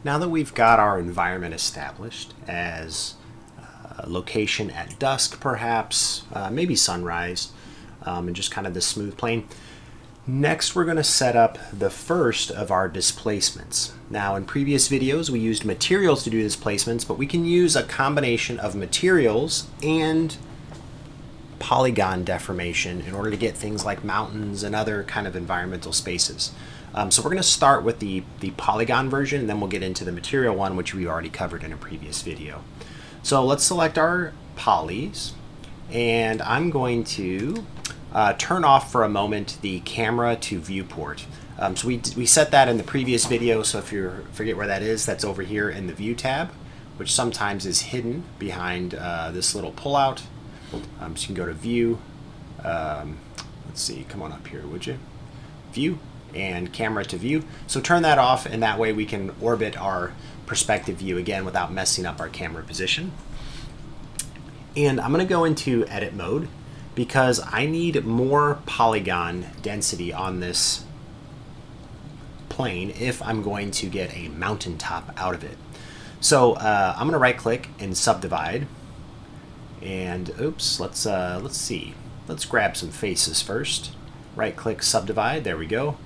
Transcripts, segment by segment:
Now that we've got our environment established as a location at dusk perhaps, maybe sunrise, and just kind of the smooth plane, next we're going to set up the first of our displacements. Now in previous videos we used materials to do displacements, but we can use a combination of materials and polygon deformation in order to get things like mountains and other kind of environmental spaces. So we're going to start with the polygon version, and then we'll get into the material one, which we already covered in a previous video. So let's select our polys, and I'm going to turn off for a moment the camera to viewport. So we set that in the previous video, so if you forget where that is, that's over here in the view tab, which sometimes is hidden behind this little pullout. So you can go to view, let's see, come on up here, would you? View and camera to view. So turn that off, and that way we can orbit our perspective view again without messing up our camera position. And I'm going to go into edit mode because I need more polygon density on this plane if I'm going to get a mountaintop out of it. So I'm going to right click and subdivide. And oops, let's see. Let's grab some faces first. Right click, subdivide, there we go.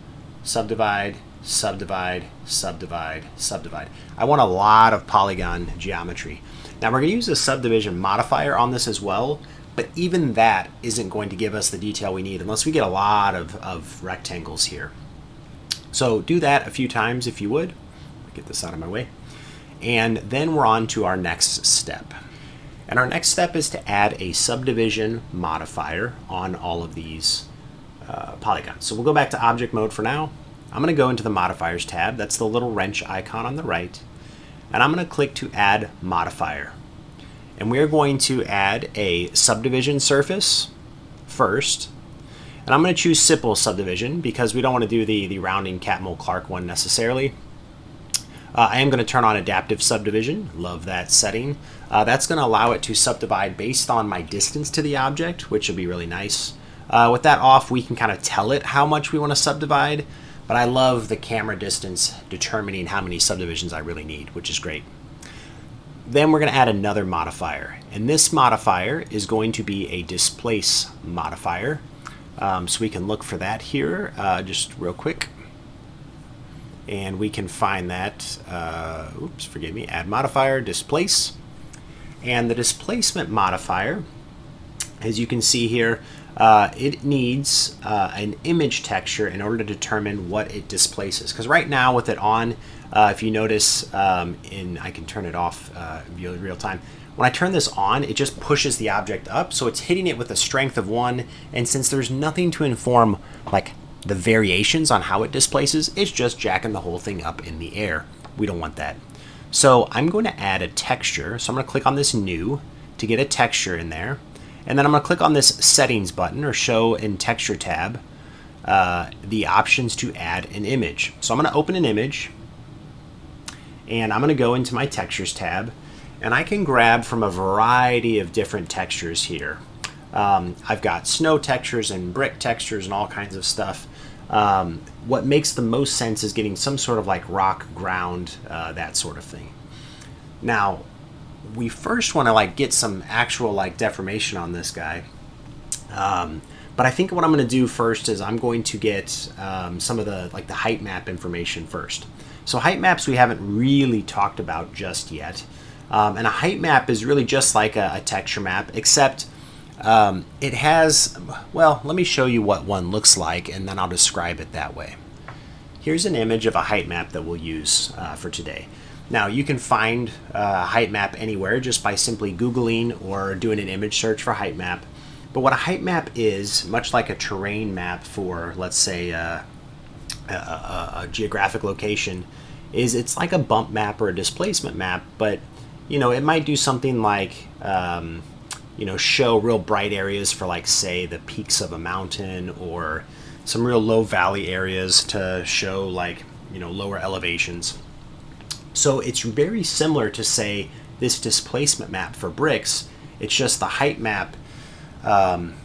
Subdivide, subdivide, subdivide, subdivide. I want a lot of polygon geometry. Now we're going to use a subdivision modifier on this as well, but even that isn't going to give us the detail we need unless we get a lot of rectangles here. So do that a few times if you would. Get this out of my way. And then we're on to our next step. And our next step is to add a subdivision modifier on all of these polygons. So we'll go back to object mode for now. I'm going to go into the modifiers tab. That's the little wrench icon on the right. And I'm going to click to add modifier. And we're going to add a subdivision surface first. And I'm going to choose simple subdivision because we don't want to do the rounding Catmull-Clark one necessarily. I am going to turn on adaptive subdivision. Love that setting. That's going to allow it to subdivide based on my distance to the object, which will be really nice. With that off, we can kind of tell it how much we want to subdivide, but I love the camera distance determining how many subdivisions I really need, which is great. Then we're going to add another modifier, and this modifier is going to be a displace modifier. So we can look for that here just real quick. And we can find that, oops, forgive me, add modifier, displace. And the displacement modifier, as you can see here, it needs an image texture in order to determine what it displaces. Because right now with it on, if you notice, I can turn it off real time. When I turn this on, it just pushes the object up, so it's hitting it with a strength of 1. And since there's nothing to inform like the variations on how it displaces, it's just jacking the whole thing up in the air. We don't want that. So I'm going to add a texture. So I'm going to click on this new to get a texture in there. And then I'm going to click on this settings button or show in texture tab the options to add an image. So I'm going to open an image, and I'm going to go into my textures tab, and I can grab from a variety of different textures here. I've got snow textures and brick textures and all kinds of stuff. What makes the most sense is getting some sort of like rock ground, that sort of thing. Now, we first want to like get some actual like deformation on this guy. But I think what I'm going to do first is I'm going to get some of the like the height map information first. So height maps we haven't really talked about just yet. And a height map is really just like a texture map, except it has, well, let me show you what one looks like, and then I'll describe it that way. Here's an image of a height map that we'll use for today. Now, you can find a height map anywhere just by simply Googling or doing an image search for height map. But what a height map is, much like a terrain map for, let's say, a geographic location, is it's like a bump map or a displacement map, but you know, it might do something like you know, show real bright areas for, like, say, the peaks of a mountain, or some real low valley areas to show, like, you know, lower elevations. So it's very similar to, say, this displacement map for bricks. It's just the height map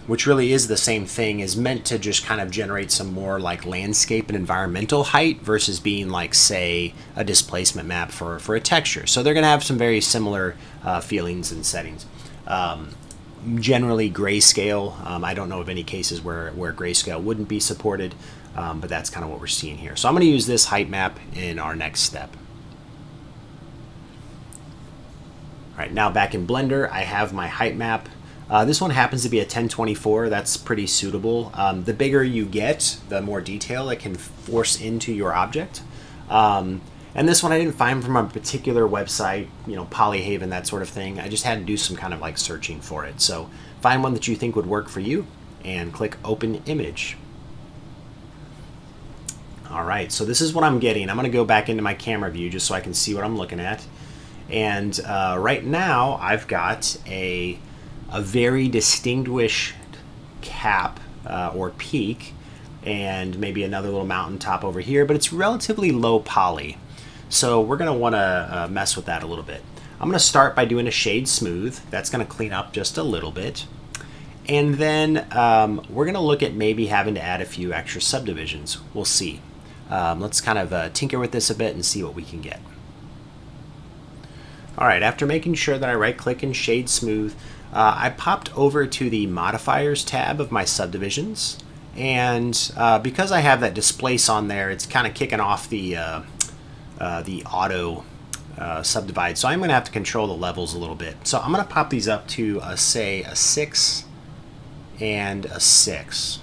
which really is the same thing, is meant to just kind of generate some more like landscape and environmental height versus being like, say, a displacement map for a texture. So they're going to have some very similar feelings and settings. Generally grayscale. I don't know of any cases where grayscale wouldn't be supported, but that's kind of what we're seeing here. So I'm going to use this height map in our next step. All right, now back in Blender, I have my height map. This one happens to be a 1024. That's pretty suitable. The bigger you get, the more detail it can force into your object. And this one I didn't find from a particular website, you know, Polyhaven, that sort of thing. I just had to do some kind of like searching for it. So find one that you think would work for you and click Open Image. All right, so this is what I'm getting. I'm going to go back into my camera view just so I can see what I'm looking at. And right now I've got a very distinguished cap or peak, and maybe another little mountaintop over here, but it's relatively low poly. So we're going to want to mess with that a little bit. I'm going to start by doing a shade smooth. That's going to clean up just a little bit. And then we're going to look at maybe having to add a few extra subdivisions. We'll see. Let's kind of tinker with this a bit and see what we can get. All right, after making sure that I right-click and shade smooth, I popped over to the Modifiers tab of my subdivisions. And because I have that Displace on there, it's kind of kicking off the auto subdivide. So I'm going to have to control the levels a little bit. So I'm going to pop these up to, say, a 6 and a 6.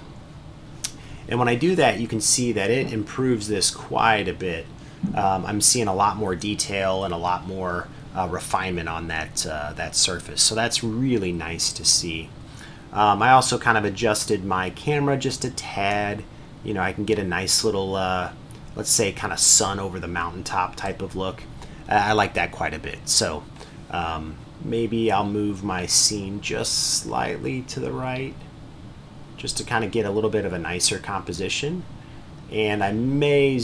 And when I do that, you can see that it improves this quite a bit. I'm seeing a lot more detail and a lot more refinement on that surface. So that's really nice to see. I also kind of adjusted my camera just a tad. You know, I can get a nice little, let's say, kind of sun over the mountaintop type of look. I like that quite a bit. So maybe I'll move my scene just slightly to the right, just to kind of get a little bit of a nicer composition. And I may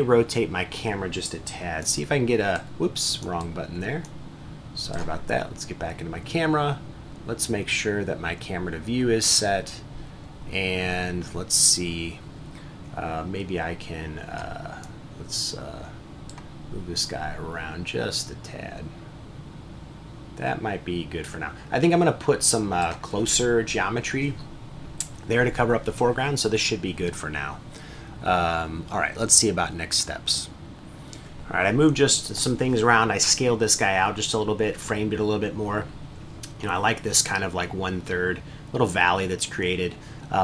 rotate my camera just a tad. See if I can get a, whoops, wrong button there. Sorry about that. Let's get back into my camera. Let's make sure that my camera to view is set. And let's see, maybe I can, let's move this guy around just a tad. That might be good for now. I think I'm going to put some closer geometry there to cover up the foreground, so this should be good for now. All right, let's see about next steps. All right, I moved just some things around. I scaled this guy out just a little bit, framed it a little bit more. You know, I like this kind of like 1/3 little valley that's created.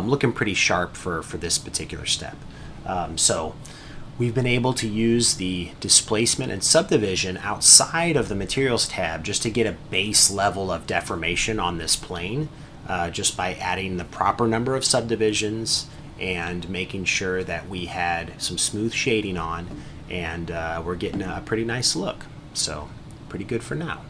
Looking pretty sharp for this particular step. So we've been able to use the displacement and subdivision outside of the materials tab just to get a base level of deformation on this plane, just by adding the proper number of subdivisions and making sure that we had some smooth shading on, and we're getting a pretty nice look. So pretty good for now.